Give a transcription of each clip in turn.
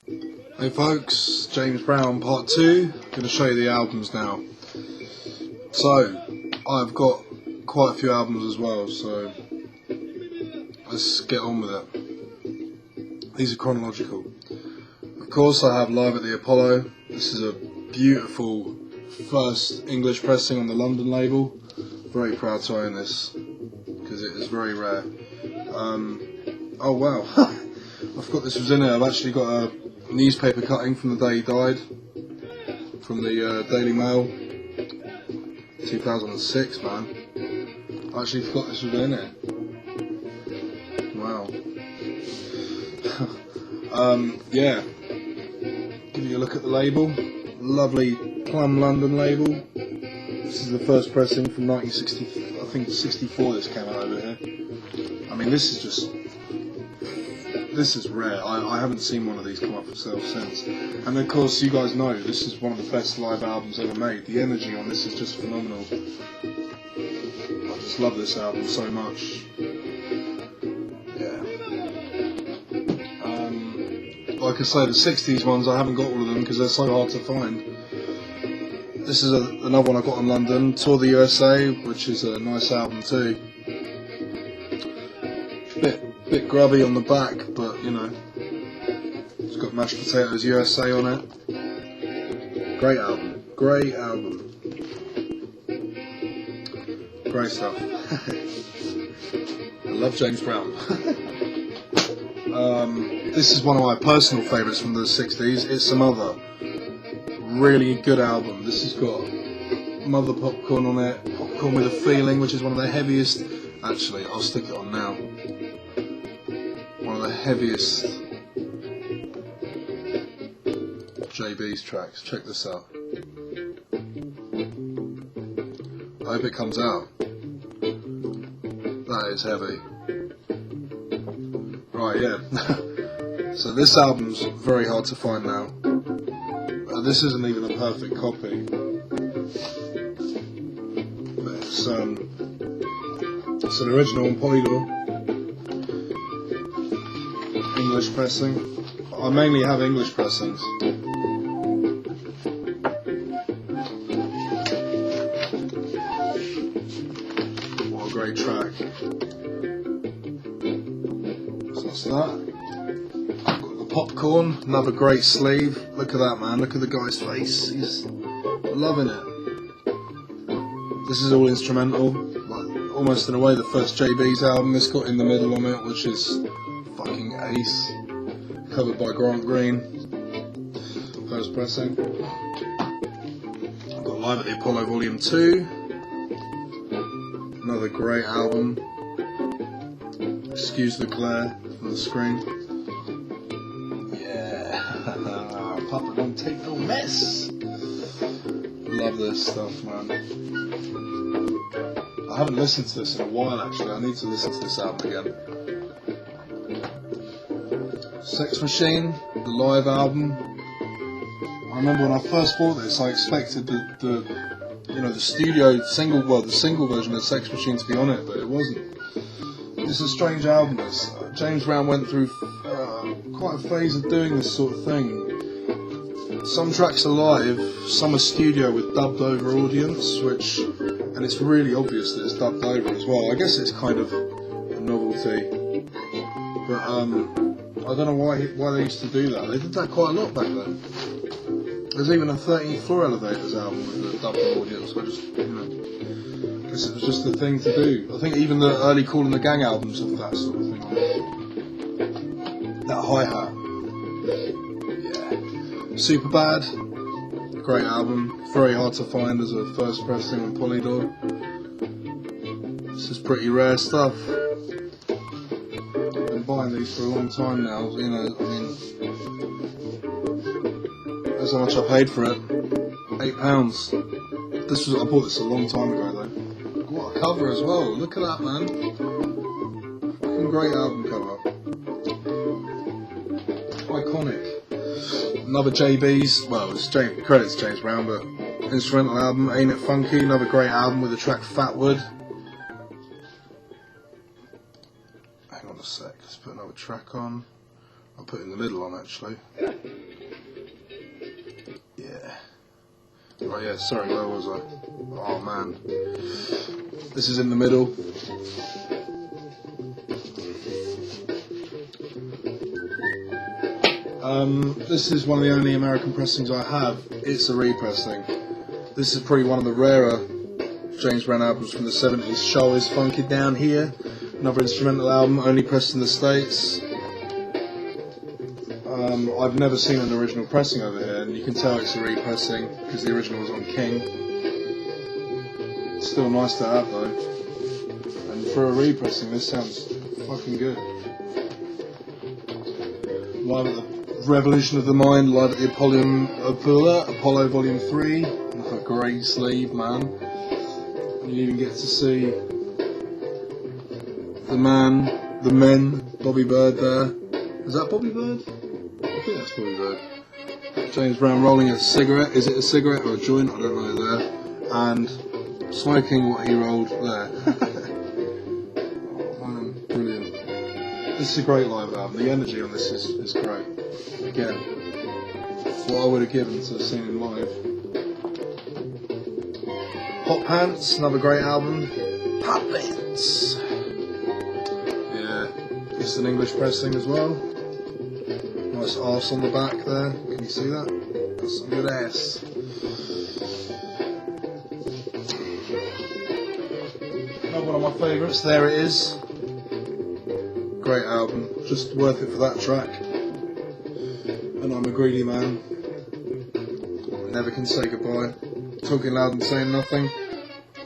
Hey folks, James Brown part 2. I'm going to show you the albums now. So, I've got quite a few albums as well, so let's get on with it. These are chronological. Of course I have Live at the Apollo. This is a beautiful first English pressing on the London label. Very proud to own this, because it is very rare. Oh wow, I forgot this was in it. I've actually got a newspaper cutting from the day he died, from the Daily Mail, 2006, man. I actually forgot this was in it. Wow. Yeah. Give you a look at the label. Lovely Plum London label. This is the first pressing from 1960, I think 64 this came out over here. I mean, this is rare. I haven't seen one of these come up for sale since. And of course, you guys know this is one of the best live albums ever made. The energy on this is just phenomenal. I just love this album so much. Yeah. Like I say, the 60s ones, I haven't got all of them because they're so hard to find. This is another one I got in London, Tour the USA, which is a nice album too. Bit grubby on the back, but you know, it's got Mashed Potatoes USA on it. Great album, great album, great stuff. I love James Brown. This is one of my personal favourites from the 60s. It's Some Other. Really good album. This has got Mother Popcorn on it, Popcorn with a Feeling, which is one of the heaviest. Actually, I'll stick it on now. One of the heaviest JB's tracks. Check this out. I hope it comes out. That is heavy. Right, yeah. So this album's very hard to find now. This isn't even a perfect copy. But it's an original on Polydor. English pressing. I mainly have English pressings. What a great track. So that's that. I've got the Popcorn, another great sleeve. Look at that, man. Look at the guy's face. He's loving it. This is all instrumental. Like, almost in a way the first JB's album. It's got In the Middle on it, which is fucking ace, covered by Grant Green, first pressing. I've got Live at the Apollo Volume 2, another great album. Excuse the glare from the screen. Yeah, Papa don't take no mess. Love this stuff, man. I haven't listened to this in a while actually. I need to listen to this album again. Sex Machine, the live album. I remember when I first bought this, I expected the studio single, well, the single version of Sex Machine to be on it, but it wasn't. It's a strange album. This James Brown went through quite a phase of doing this sort of thing. Some tracks are live, some are studio with dubbed over audience, and it's really obvious that it's dubbed over as well. I guess it's kind of a novelty, but I don't know why they used to do that. They did that quite a lot back then. There's even a 13th Floor Elevators album with a dubbed audience. I just, I guess it was just the thing to do. I think even the early Kool and the Gang albums have that sort of thing on it. That hi-hat. Yeah. Superbad. Great album. Very hard to find as a first pressing on Polydor. This is pretty rare stuff. Buying these for a long time now, you know, I mean, that's how much I paid for it, £8. I bought this a long time ago though. What a cover as well, look at that, man. Fucking great album cover. Iconic. Another JB's, well, it's credits James Brown, but instrumental album, Ain't It Funky, another great album with the track Fatwood. Hang on a sec, let's put another track on. I'll put it in the middle on actually. Oh yeah, sorry, where was I? Oh man. This is in the middle. This is one of the only American pressings I have. It's a repressing. This is probably one of the rarer James Brown albums from the 70s. Show Is Funky Down Here. Another instrumental album, only pressed in the States. I've never seen an original pressing over here, and you can tell it's a repressing because the original was on King. It's still nice to have though. And for a repressing, this sounds fucking good. Live at the Revolution of the Mind, live at the Apollo Volume 3. With a great sleeve, man. And you even get to see the men, Bobby Bird there. Is that Bobby Bird? I think that's Bobby Bird. James Brown rolling a cigarette. Is it a cigarette or a joint? I don't know there. And smoking what he rolled there. Oh man, brilliant. This is a great live album. The energy on this is great. Again, what I would have given to have seen him live. Hot Pants, another great album. Hot Pants. Yeah, it's an English pressing as well. Nice arse on the back there. Can you see that? That's some good ass. Another one of my favourites. There it is. Great album. Just worth it for that track. And I'm a greedy man. Never can say goodbye. Talking loud and saying nothing.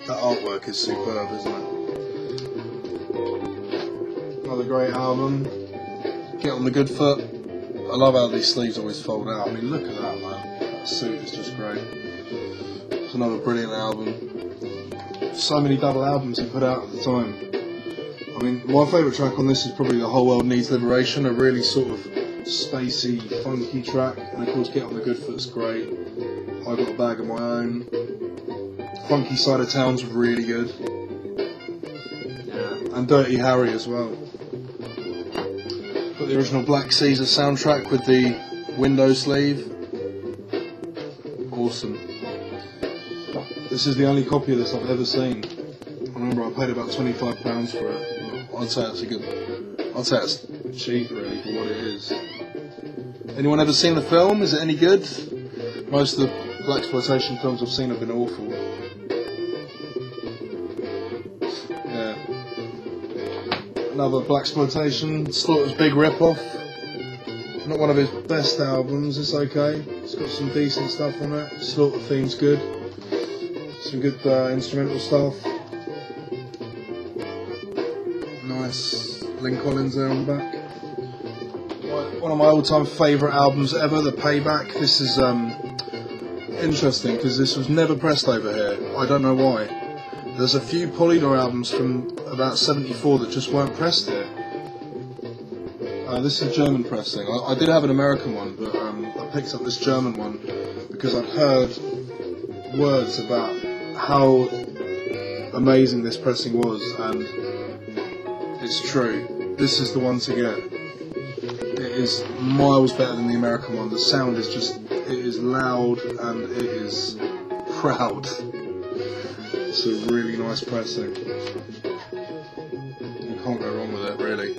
That artwork is superb, isn't it? Another great album. Get on the Good Foot. I love how these sleeves always fold out. I mean, look at that, man. That suit is just great. It's another brilliant album. So many double albums he put out at the time. I mean, my favourite track on this is probably The Whole World Needs Liberation, a really sort of spacey, funky track. And of course, Get on the Good Foot's great. I Got a Bag of My Own. Funky Side of Town's really good. Yeah. And Dirty Harry as well. Got the original Black Caesar soundtrack with the window sleeve. Awesome. This is the only copy of this I've ever seen. I remember I paid about £25 for it. I'd say it's cheap really for what it is. Anyone ever seen the film? Is it any good? Most of the blaxploitation films I've seen have been awful. Yeah. Another blaxploitation, Slaughter's big rip-off. Not one of his best albums, it's okay. It's got some decent stuff on it. Slaughter theme's good. Some good instrumental stuff. Nice Lynn Collins there on the back. One of my all-time favourite albums ever, The Payback. This is interesting because this was never pressed over here. I don't know why. There's a few Polydor albums from about 74 that just weren't pressed here. This is a German pressing. I did have an American one, but I picked up this German one because I'd heard words about how amazing this pressing was, and it's true. This is the one to get. It is miles better than the American one. The sound is just, it is loud and it is proud. It's a really nice pressing. You can't go wrong with it, really.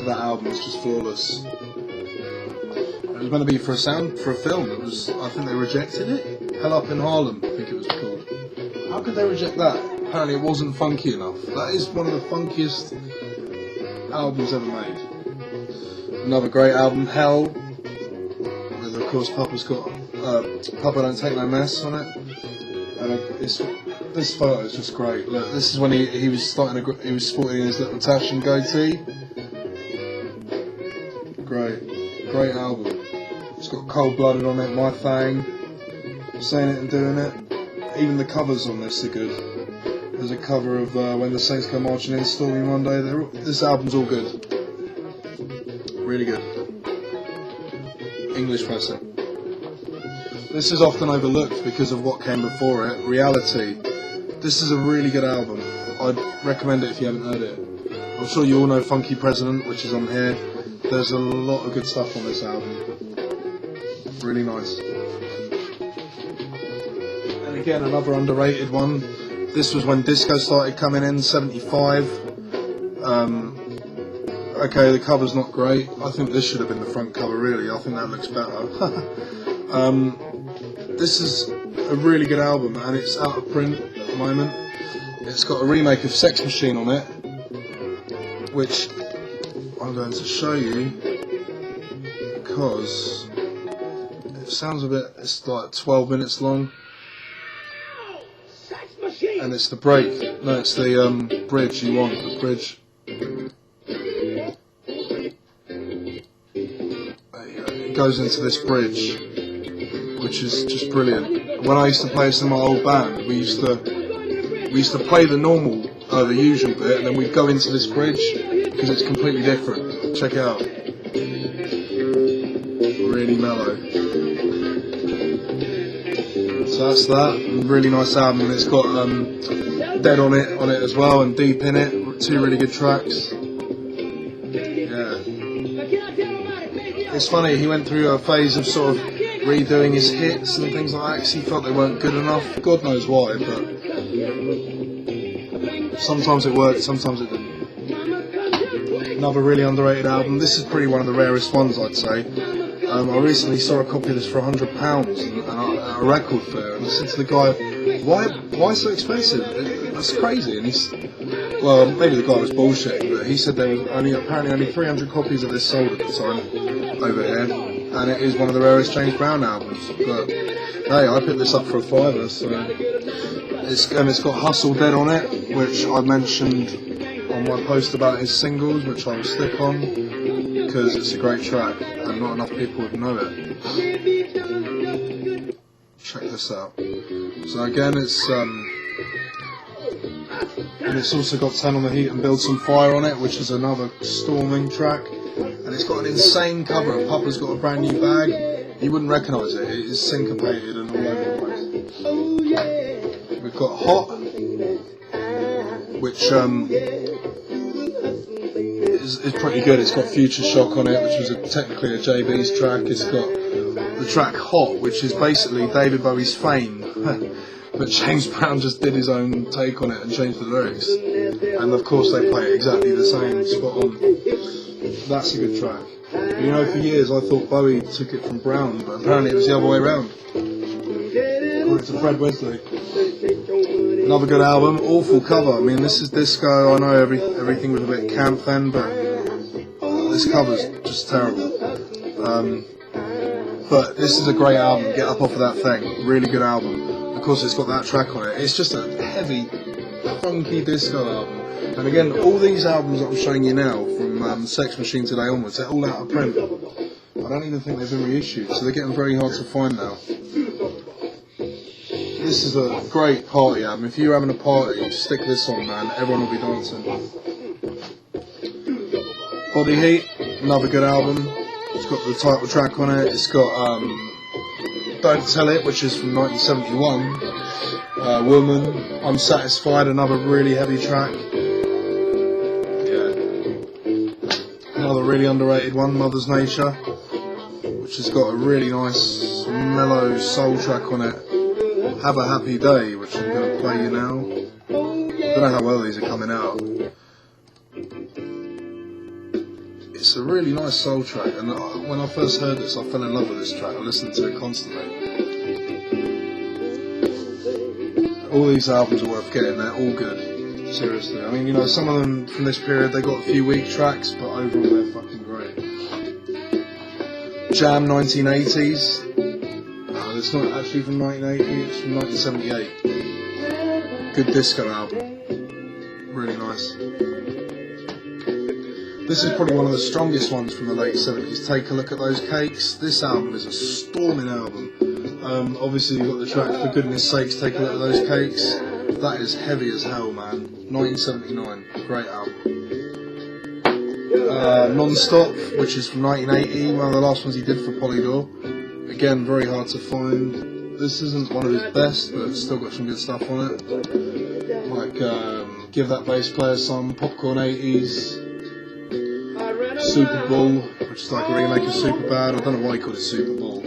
That album is just flawless. It was meant to be for a film. It was, I think they rejected it. Hell Up in Harlem, I think it was called. How could they reject that? Apparently it wasn't funky enough. That is one of the funkiest albums ever made. Another great album, Hell, with of course Papa's got Papa Don't Take No Mess on it. And this photo is just great. Look, this is when he was he was sporting his little tash and goatee. Great album. It's got Cold Blooded on it, My Thing, Saying It and Doing It. Even the covers on this are good. There's a cover of When the Saints Come Marching In, Stormy Monday. This album's all good. Really good. English pressing. This is often overlooked because of what came before it. Reality. This is a really good album. I'd recommend it if you haven't heard it. I'm sure you all know Funky President, which is on here. There's a lot of good stuff on this album. Really nice. And again, another underrated one. This was when disco started coming in, 75. Okay, the cover's not great. I think this should have been the front cover, really. I think that looks better. This is a really good album, and it's out of print at the moment. It's got a remake of Sex Machine on it, which I'm going to show you because it sounds a bit, it's like 12 minutes long. And it's the break, no, it's the bridge you want, the bridge. It goes into this bridge, which is just brilliant. When I used to play this in my old band, we used to play the normal, the usual bit, and then we'd go into this bridge because it's completely different. Check it out. Really mellow. So that's that. Really nice album, and it's got Dead on it as well, and Deep in it. 2 really good tracks. Yeah. It's funny, he went through a phase of sort of redoing his hits and things like that because he felt they weren't good enough. God knows why, but sometimes it worked, sometimes it didn't. Another really underrated album. This is probably one of the rarest ones, I'd say. I recently saw a copy of this for £100 at a record fair, and I said to the guy, why so expensive? That's crazy. And he's, well, maybe the guy was bullshitting, but he said there was apparently only 300 copies of this sold at the time over here, and it is one of the rarest James Brown albums. But hey, I picked this up for a £5, so it's got Hustle Dead on it, which I mentioned on my post about his singles, which I will stick on because it's a great track and not enough people would know it. Check this out. So again, it's also got 10 on the Heat and Build Some Fire on it, which is another storming track, and it's got an insane cover. Papa's got a brand new bag. You wouldn't recognise it. It is syncopated and all over the place. We've got Hot, which is pretty good. It's got Future Shock on it, which was technically a JB's track. It's got the track Hot, which is basically David Bowie's Fame, but James Brown just did his own take on it and changed the lyrics. And of course they play it exactly the same, spot on. That's a good track. But, you know, for years I thought Bowie took it from Brown, but apparently it was the other way around. According to Fred Wesley. Another good album, awful cover. I mean, this is disco. I know everything was a bit camp then, but this cover's just terrible. But this is a great album. Get up off of that thing. Really good album. Of course, it's got that track on it. It's just a heavy, funky disco album. And again, all these albums that I'm showing you now, from Sex Machine today onwards, they're all out of print. I don't even think they've been reissued, so they're getting very hard to find now. This is a great party album. If you're having a party, stick this on, man. Everyone will be dancing. Body Heat, another good album. It's got the title track on it. It's got Don't Tell It, which is from 1971. Woman, I'm Satisfied, another really heavy track. Yeah. Another really underrated one, Mother's Nature, which has got a really nice, mellow soul track on it. Have a Happy Day, which I'm going to play you now. I don't know how well these are coming out. It's a really nice soul track, and when I first heard this, I fell in love with this track. I listened to it constantly. All these albums are worth getting, they're all good. Seriously. I mean, you know, some of them from this period, they got a few weak tracks, but overall they're fucking great. Jam 1980s. It's not actually from 1980, it's from 1978. Good disco album. Really nice. This is probably one of the strongest ones from the late 70s. Take a Look at Those Cakes. This album is a storming album. Obviously you've got the track For Goodness Sakes, Take a Look at Those Cakes. That is heavy as hell, man. 1979. Great album. Non-Stop, which is from 1980. One of the last ones he did for Polydor. Again, very hard to find. This isn't one of his best, but it's still got some good stuff on it. Like Give That Bass Player Some, Popcorn 80s, Super Bowl, which is like a remake of Superbad. I don't know why he called it Super Bowl.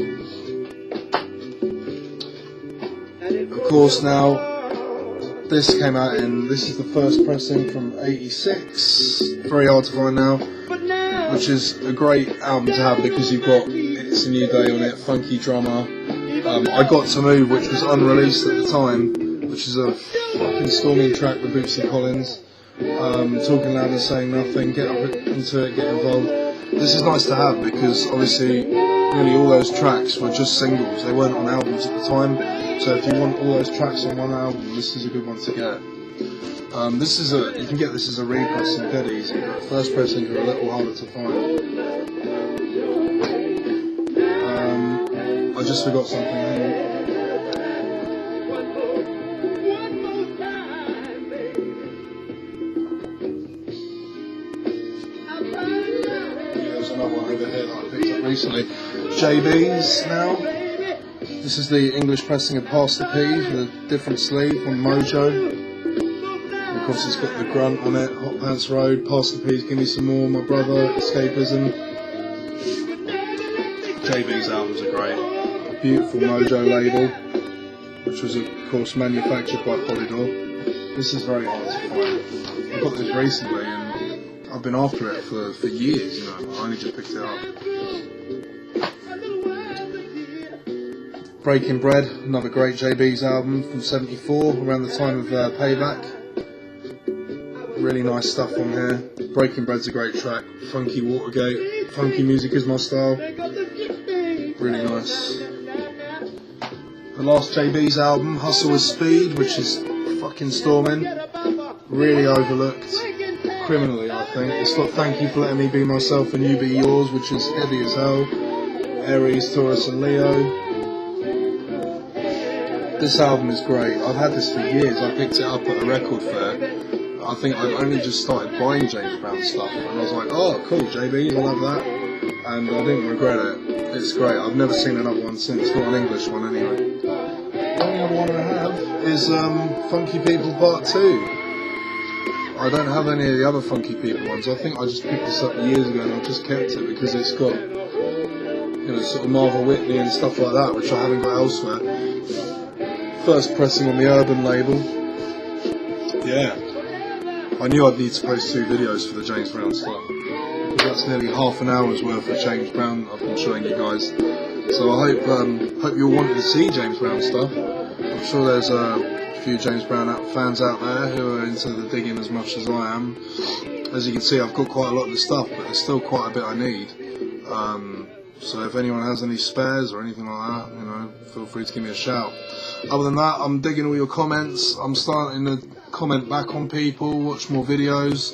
course, now this came out this is the first pressing from '86, very hard to find now, which is a great album to have because you've got It's a New Day on it, funky drummer. I Got to Move, which was unreleased at the time, which is a fucking storming track with Bootsy Collins. Talking Loud and Saying Nothing, Get Up Into It, Get Involved. This is nice to have because obviously nearly all those tracks were just singles, they weren't on albums at the time, so if you want all those tracks on one album, this is a good one to get. You can get this as a repressing dead easy, but first pressings are a little harder to find. I just forgot something. Hang on. There's another one over here that I picked up recently. JB's now. This is the English pressing of Pastor P's with a different sleeve on Mojo. Of course, it's got the grunt on it, Hot Pants Road, Pastor P's Give Me Some More, My Brother, Escapism. JB's albums are great. Beautiful Mojo label, which was of course manufactured by Polydor. This is very hard to find. I got this recently and I've been after it for years, you know, I only just picked it up. Breaking Bread, another great JB's album from '74, around the time of Payback. Really nice stuff on here. Breaking Bread's a great track. Funky Watergate, funky music is my style. Really nice. The last JB's album, Hustle with Speed, which is fucking storming. Really overlooked. Criminally, I think. It's got Thank You for Letting Me Be Myself and You Be Yours, which is heavy as hell. Aries, Taurus and Leo. This album is great. I've had this for years. I picked it up at a record fair. I think I've only just started buying James Brown stuff, and I was like, oh, cool, JB, I love that. And I didn't regret it. It's great. I've never seen another one since. Not an English one, anyway. The only other one I have is Funky People Part 2. I don't have any of the other Funky People ones. I think I just picked this up years ago and I've just kept it because it's got, you know, sort of Martha Whitney and stuff like that, which I haven't got elsewhere. First pressing on the Urban label. Yeah. I knew I'd need to post 2 videos for the James Brown stuff. That's nearly half an hour's worth of James Brown I've been showing you guys. So I hope you all wanted to see James Brown stuff. I'm sure there's a few James Brown fans out there who are into the digging as much as I am. As you can see, I've got quite a lot of the stuff, but there's still quite a bit I need. So if anyone has any spares or anything like that, you know, feel free to give me a shout. Other than that, I'm digging all your comments. I'm starting to comment back on people, watch more videos.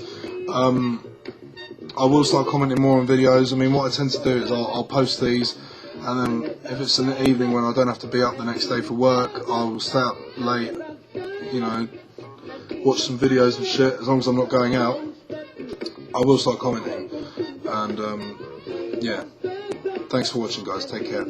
I will start commenting more on videos. I mean, what I tend to do is I'll post these, and then if it's in the evening when I don't have to be up the next day for work, I'll stay up late, you know, watch some videos and shit. As long as I'm not going out, I will start commenting. And yeah, thanks for watching, guys. Take care.